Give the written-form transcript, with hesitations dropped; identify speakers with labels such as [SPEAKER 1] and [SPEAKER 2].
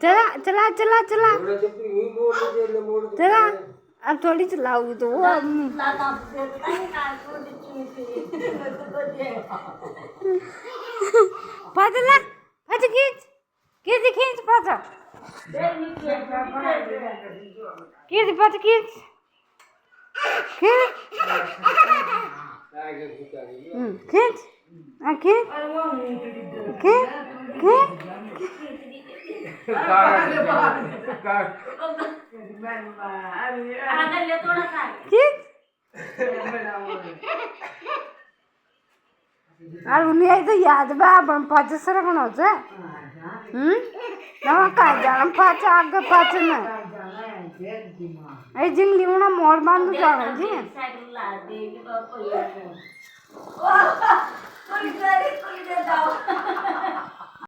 [SPEAKER 1] चला चला चला चला चला अब थोड़ी चलाओगी तो वो पतला पत खींच खींच खींच पत खींच पत खींच खींच खींच खींच खींच खींच अरे उन्हें तो याद बा पण पाच सरकणोचं नवा काय जाण पाच आग पाच न ए जिंगली उना मोर बांधू जाणो जी